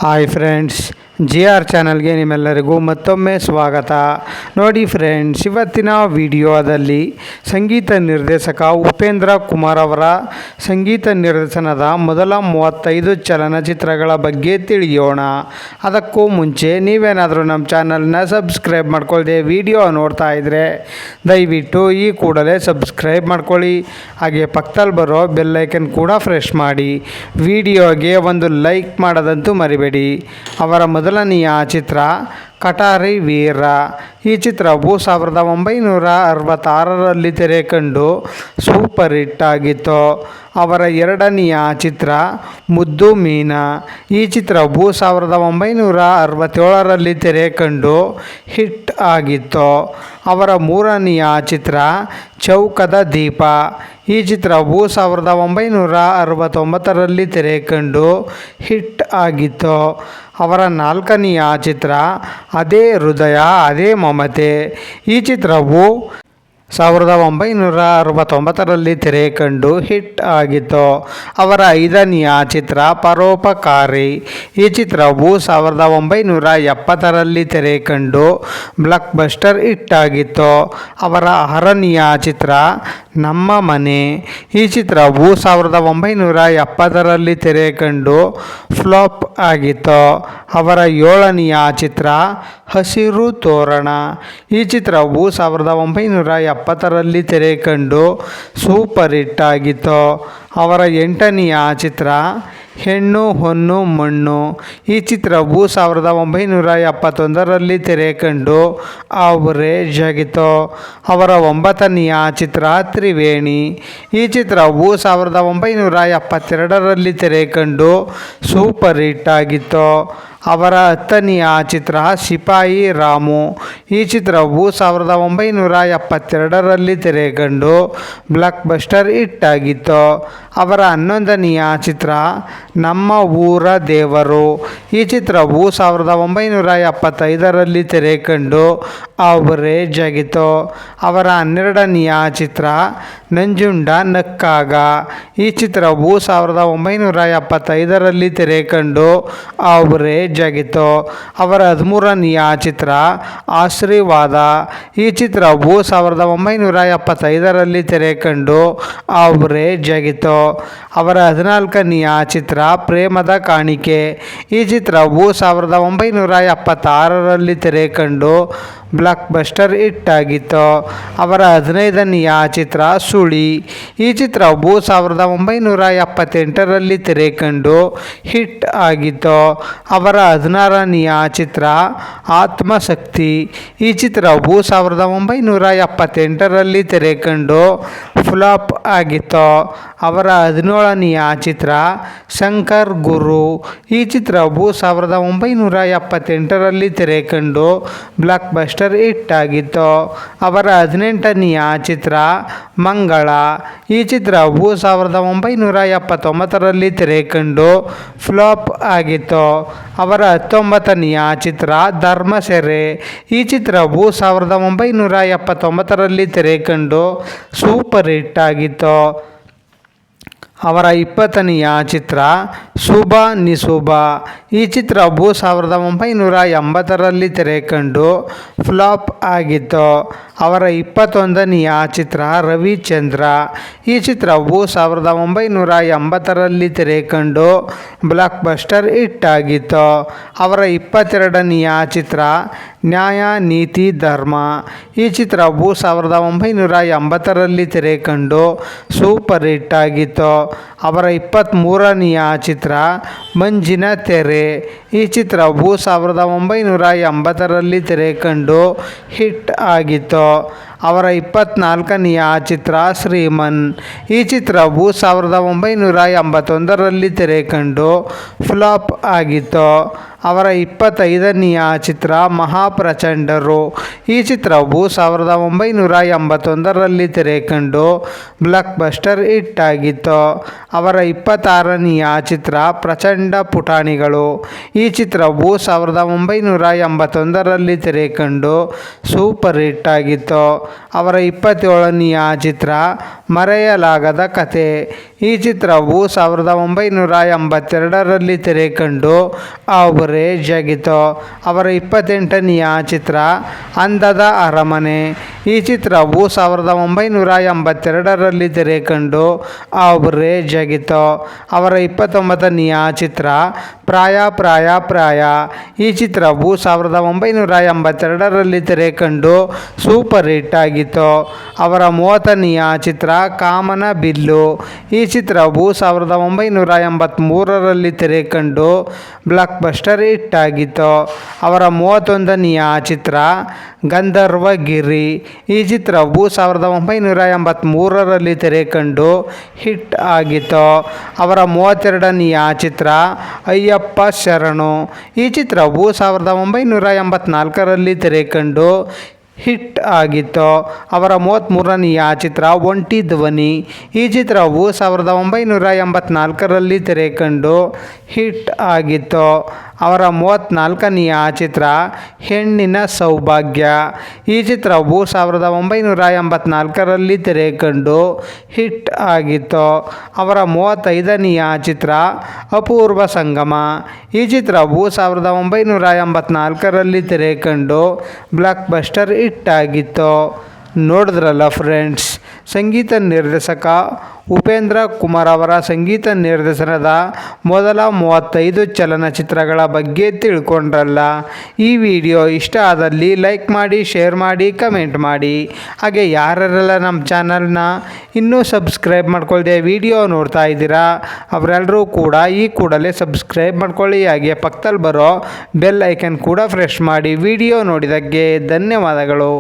Hi friends, GR ಚಾನಲ್ಗೆ ನಿಮ್ಮೆಲ್ಲರಿಗೂ ಮತ್ತೊಮ್ಮೆ ಸ್ವಾಗತ. ನೋಡಿ ಫ್ರೆಂಡ್ಸ್, ಇವತ್ತಿನ ವಿಡಿಯೋದಲ್ಲಿ ಸಂಗೀತ ನಿರ್ದೇಶಕ ಉಪೇಂದ್ರ ಕುಮಾರ್ ಅವರ ಸಂಗೀತ ನಿರ್ದೇಶನದ ಮೊದಲ 35 ಚಲನಚಿತ್ರಗಳ ಬಗ್ಗೆ ತಿಳಿಯೋಣ. ಅದಕ್ಕೂ ಮುಂಚೆ ನೀವೇನಾದರೂ ನಮ್ಮ ಚಾನಲ್ನ ಸಬ್ಸ್ಕ್ರೈಬ್ ಮಾಡ್ಕೊಳ್ಳದೆ ವಿಡಿಯೋ ನೋಡ್ತಾ ಇದ್ದರೆ ದಯವಿಟ್ಟು ಈ ಕೂಡಲೇ ಸಬ್ಸ್ಕ್ರೈಬ್ ಮಾಡ್ಕೊಳ್ಳಿ. ಹಾಗೆ ಪಕ್ಕದಲ್ಲಿ ಬರೋ ಬೆಲ್ಲೈಕನ್ ಕೂಡ ಪ್ರೆಸ್ ಮಾಡಿ. ವಿಡಿಯೋಗೆ ಒಂದು ಲೈಕ್ ಮಾಡೋದಂತೂ ಮರಿಬೇಡಿ. ಅವರ ಮೊದಲನೆಯ ಚಿತ್ರ ಕಟಾರಿ ವೀರ. ಈ ಚಿತ್ರವು 1966ರಲ್ಲಿ ತೆರೆ ಕಂಡು ಸೂಪರ್ ಹಿಟ್ ಆಗಿತ್ತು. ಅವರ ಎರಡನೆಯ ಚಿತ್ರ ಮುದ್ದು ಮೀನಾ. ಈ ಚಿತ್ರವು 1967ರಲ್ಲಿ ತೆರೆ ಕಂಡು ಹಿಟ್ ಆಗಿತ್ತು. ಅವರ ಮೂರನೆಯ ಚಿತ್ರ ಚೌಕದ ದೀಪ. ಈ ಚಿತ್ರವು 1969ರಲ್ಲಿ ತೆರೆ ಕಂಡು ಹಿಟ್ ಆಗಿತ್ತು. ಅವರ ನಾಲ್ಕನೆಯ ಚಿತ್ರ ಅದೇ ಹೃದಯ ಅದೇ ಮಮತೆ. ಈ ಚಿತ್ರವು 1969ರಲ್ಲಿ ತೆರೆ ಕಂಡು ಹಿಟ್ ಆಗಿತ್ತು. ಅವರ ಐದನೆಯ ಚಿತ್ರ ಪರೋಪಕಾರಿ. ಈ ಚಿತ್ರವು 1970ರಲ್ಲಿ ತೆರೆ ಕಂಡು ಬ್ಲಾಕ್ ಬಸ್ಟರ್ ಹಿಟ್ ಆಗಿತ್ತು. ಅವರ ಆರನೆಯ ಚಿತ್ರ ನಮ್ಮ ಮನೆ. ಈ ಚಿತ್ರವು 1970ರಲ್ಲಿ ತೆರೆ ಕಂಡು ಫ್ಲಾಪ್ ಆಗಿತ್ತು. ಅವರ ಏಳನೆಯ ಚಿತ್ರ ಹಸಿರು ತೋರಣ. ಈ ಚಿತ್ರವು 1970ರಲ್ಲಿ ತೆರೆ ಕಂಡು ಸೂಪರ್ ಹಿಟ್ ಆಗಿತ್ತು. ಅವರ ಎಂಟನೆಯ ಚಿತ್ರ ಹೆಣ್ಣು ಹೊನ್ನು ಮಣ್ಣು. ಈ ಚಿತ್ರವು 1971ರಲ್ಲಿ ತೆರೆ ಕಂಡು ಆವರೇಜ್ ಆಗಿತ್ತು. ಅವರ ಒಂಬತ್ತನೆಯ ಚಿತ್ರ ತ್ರಿವೇಣಿ. ಈ ಚಿತ್ರವು 1972ರಲ್ಲಿ ತೆರೆ ಕಂಡು ಸೂಪರ್ ಹಿಟ್ ಆಗಿತ್ತು. ಅವರ ಹತ್ತನೆಯ ಚಿತ್ರ ಸಿಪಾಯಿ ರಾಮು. ಈ ಚಿತ್ರವು 1972ರಲ್ಲಿ ತೆರೆ ಕಂಡು ಬ್ಲಾಕ್ ಬಸ್ಟರ್ ಹಿಟ್ ಆಗಿತ್ತು. ಅವರ 11ನೆಯ ಚಿತ್ರ ನಮ್ಮ ಊರ ದೇವರು. ಈ ಚಿತ್ರವು 1975ರಲ್ಲಿ ತೆರೆ ಕಂಡು ಆವರೇಜ್ ಆಗಿತ್ತು. ಅವರ 12ನೆಯ ಚಿತ್ರ ನಂಜುಂಡ ನಕ್ಕಾಗ. ಈ ಚಿತ್ರವು 1975ರಲ್ಲಿ ತೆರೆ ಕಂಡು ಆವರೇಜ್ ಆಗಿತ್ತು. ಅವರ 13ನೆಯ ಚಿತ್ರ ಆಶೀರ್ವಾದ. ಈ ಚಿತ್ರವು 1975ರಲ್ಲಿ ತೆರೆ ಕಂಡು ಆವರೇಜ್ ಆಗಿತ್ತು. ಅವರ 14ನೆಯ ಚಿತ್ರ ಪ್ರೇಮದ ಕಾಣಿಕೆ. ಈ ಚಿತ್ರವು 1976ರಲ್ಲಿ ತೆರೆ ಕಂಡು ಬ್ಲಾಕ್ ಬಸ್ಟರ್ ಹಿಟ್ ಆಗಿತ್ತು. ಅವರ 15ನೆಯ ಚಿತ್ರ ಸುಳಿ. ಈ ಚಿತ್ರವು 1978ರಲ್ಲಿ ತೆರೆ ಕಂಡು ಹಿಟ್ ಆಗಿತ್ತು. ಅವರ 16ನೆಯ ಚಿತ್ರ ಆತ್ಮಶಕ್ತಿ. ಈ ಚಿತ್ರವು 1978ರಲ್ಲಿ ತೆರೆ ಕಂಡು ಫ್ಲಾಪ್ ಆಗಿತ್ತು. ಅವರ 17ನೆಯ ಚಿತ್ರ ಶಂಕರ್ ಗುರು. ಈ ಚಿತ್ರವು 1978ರಲ್ಲಿ ತೆರೆ ಕಂಡು ಬ್ಲಾಕ್ ಬಸ್ಟರ್ ಹಿಟ್ ಆಗಿತ್ತು. ಅವರ 18ನೆಯ ಚಿತ್ರ ಮಂಗಳ. ಈ ಚಿತ್ರವು 1979ರಲ್ಲಿ ತೆರೆ ಕಂಡು ಫ್ಲಾಪ್ ಆಗಿತ್ತು. ಅವರ 19ನೆಯ ಚಿತ್ರ ಧರ್ಮಸೆರೆ. ಈ ಚಿತ್ರವು 1979ರಲ್ಲಿ ತೆರೆ ಕಂಡು ಸೂಪರ್ ಹಿಟ್ ಆಗಿತ್ತು. ಅವರ 20ನೆಯ ಚಿತ್ರ ಶುಭ ನಿಶುಭ. ಈ ಚಿತ್ರವು 1980ರಲ್ಲಿ ತೆರೆ ಕಂಡು ಫ್ಲಾಪ್ ಆಗಿತ್ತು. ಅವರ 21ನೆಯ ಚಿತ್ರ ರವಿಚಂದ್ರ. ಈ ಚಿತ್ರವು 1980ರಲ್ಲಿ ತೆರೆ ಕಂಡು ಬ್ಲಾಕ್ ಬಸ್ಟರ್ ಹಿಟ್ ಆಗಿತ್ತು. ಅವರ 22ನೆಯ ಚಿತ್ರ ನ್ಯಾಯ ನೀತಿ ಧರ್ಮ. ಈ ಚಿತ್ರವು 1980ರಲ್ಲಿ ತೆರೆ ಕಂಡು ಸೂಪರ್ ಹಿಟ್ ಆಗಿತ್ತು. ಅವರ 23ನೆಯ ಚಿತ್ರ ಮಂಜಿನ ತೆರೆ. ಈ ಚಿತ್ರವು 1980ರಲ್ಲಿ ತೆರೆ ಕಂಡು ಹಿಟ್ ಆಗಿತ್ತು. ಅವರ 24ನೆಯ ಚಿತ್ರ ಶ್ರೀಮನ್. ಈ ಚಿತ್ರವು 1981ರಲ್ಲಿ ತೆರೆ ಕಂಡು ಫ್ಲಾಪ್ ಆಗಿತ್ತು. ಅವರ 25ನೆಯ ಚಿತ್ರ ಮಹಾಪ್ರಚಂಡರು. ಈ ಚಿತ್ರವು 1981ರಲ್ಲಿ ತೆರೆ ಕಂಡು ಬ್ಲಾಕ್ ಬಸ್ಟರ್ ಹಿಟ್ ಆಗಿತ್ತು. ಅವರ 26ನೆಯ ಚಿತ್ರ ಪ್ರಚಂಡ ಪುಟಾಣಿಗಳು. ಈ ಚಿತ್ರವು 1981ರಲ್ಲಿ ತೆರೆ ಕಂಡು ಸೂಪರ್ ಹಿಟ್ ಆಗಿತ್ತು. ಅವರ 27ನೆಯ ಚಿತ್ರ ಮರೆಯಲಾಗದ ಕತೆ. ಈ ಚಿತ್ರವು 1982ರಲ್ಲಿ ತೆರೆ ಕಂಡು ಅವರೇಜ್ ಆಗಿತ್ತು. ಅವರ 28ನೆಯ ಚಿತ್ರ ಅಂದದ ಅರಮನೆ. ಈ ಚಿತ್ರವು 1982ರಲ್ಲಿ ತೆರೆ ಕಂಡು ಅವರೇಜ್ ಆಗಿತ್ತು. ಅವರ 29ನೆಯ ಚಿತ್ರ ಪ್ರಾಯ ಪ್ರಾಯ ಪ್ರಾಯ. ಈ ಚಿತ್ರವು 1982ರಲ್ಲಿ ತೆರೆ ಕಂಡು ಸೂಪರ್ ಹಿಟ್ ಆಗಿತ್ತು. ಅವರ 30ನೆಯ ಚಿತ್ರ ಕಾಮನ ಬಿಲ್ಲು. ಈ ಚಿತ್ರವು 1983ರಲ್ಲಿ ತೆರೆ ಕಂಡು ಬ್ಲಾಕ್ ಬಸ್ಟರ್ ಹಿಟ್ ಆಗಿತ್ತು. ಅವರ 31ನೆಯ ಚಿತ್ರ ಗಂಧರ್ವಗಿರಿ. ಈ ಚಿತ್ರವು 1983ರಲ್ಲಿ ತೆರೆ ಕಂಡು ಹಿಟ್ ಆಗಿತ್ತು. ಅವರ 32ನೆಯ ಚಿತ್ರ ಅಯ್ಯಪ್ಪ ಶರಣು. ಈ ಚಿತ್ರವು 1984ರಲ್ಲಿ ತೆರೆ ಕಂಡು ಹಿಟ್ ಆಗಿತ್ತು. ಅವರ 33ನೆಯ ಚಿತ್ರ ಒಂಟಿ ಧ್ವನಿ. ಈ ಚಿತ್ರವು 1984ರಲ್ಲಿ ತೆರೆ ಕಂಡು ಹಿಟ್ ಆಗಿತ್ತು. ಅವರ 34ನೆಯ ಚಿತ್ರ ಹೆಣ್ಣಿನ ಸೌಭಾಗ್ಯ. ಈ ಚಿತ್ರವು 1984ರಲ್ಲಿ ತೆರೆ ಕಂಡು ಹಿಟ್ ಆಗಿತ್ತು. ಅವರ 35ನೆಯ ಚಿತ್ರ ಅಪೂರ್ವ ಸಂಗಮ. ಈ ಚಿತ್ರವು 1984ರಲ್ಲಿ ತೆರೆ ಕಂಡು ಬ್ಲಾಕ್ ಬಸ್ಟರ್ ಹಿಟ್ ಆಗಿತ್ತು. ನೋಡಿದ್ರಲ್ಲ ಫ್ರೆಂಡ್ಸ್, ಸಂಗೀತ ನಿರ್ದೇಶಕ ಉಪೇಂದ್ರ ಕುಮಾರ್ ಅವರ ಸಂಗೀತ ನಿರ್ದೇಶನದ ಮೊದಲ 35 ಚಲನಚಿತ್ರಗಳ ಬಗ್ಗೆ ತಿಳ್ಕೊಂಡ್ರಲ್ಲ. ಈ ವಿಡಿಯೋ ಇಷ್ಟ ಆದಲ್ಲಿ ಲೈಕ್ ಮಾಡಿ, ಶೇರ್ ಮಾಡಿ, ಕಮೆಂಟ್ ಮಾಡಿ. ಹಾಗೆ ಯಾರೆಲ್ಲ ನಮ್ಮ ಚಾನಲ್ನ ಇನ್ನೂ ಸಬ್ಸ್ಕ್ರೈಬ್ ಮಾಡ್ಕೊಳ್ಳದೆ ವಿಡಿಯೋ ನೋಡ್ತಾ ಇದ್ದೀರಾ ಅವರೆಲ್ಲರೂ ಕೂಡ ಈ ಕೂಡಲೇ ಸಬ್ಸ್ಕ್ರೈಬ್ ಮಾಡ್ಕೊಳ್ಳಿ. ಹಾಗೆ ಪಕ್ಕದಲ್ಲಿ ಬರೋ ಬೆಲ್ ಐಕನ್ ಕೂಡ ಪ್ರೆಸ್ ಮಾಡಿ. ವಿಡಿಯೋ ನೋಡಿದ್ದಕ್ಕೆ ಧನ್ಯವಾದಗಳು.